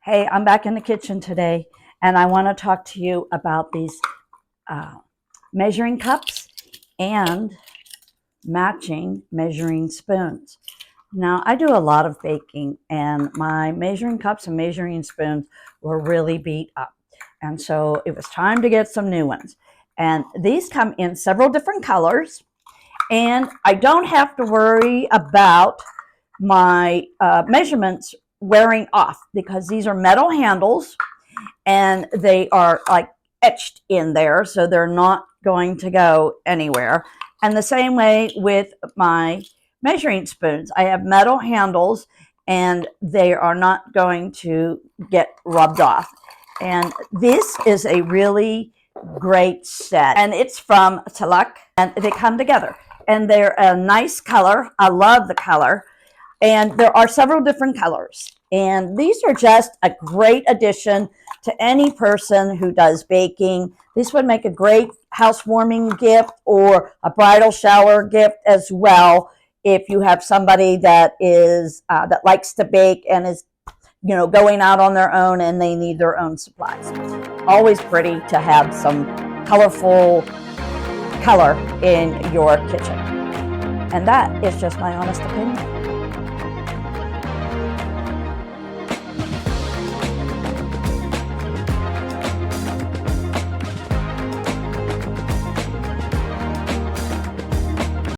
Hey, I'm back in the kitchen today, and I want to talk to you about these measuring cups and matching measuring spoons. Now, I do a lot of baking, and my measuring cups and measuring spoons were really beat up. And so it was time to get some new ones. And these come in several different colors, and I don't have to worry about my measurements wearing off because these are metal handles and they are like etched in there, so they're not going to go anywhere. And the same way with my measuring spoons. I have metal handles and they are not going to get rubbed off. And this is a really great set, and it's from TILUCK, and they come together and they're a nice color. I love the color. And there are several different colors. And these are just a great addition to any person who does baking. This would make a great housewarming gift or a bridal shower gift as well. If you have somebody that is that likes to bake and is going out on their own and they need their own supplies. Always pretty to have some colorful color in your kitchen. And that is just my honest opinion.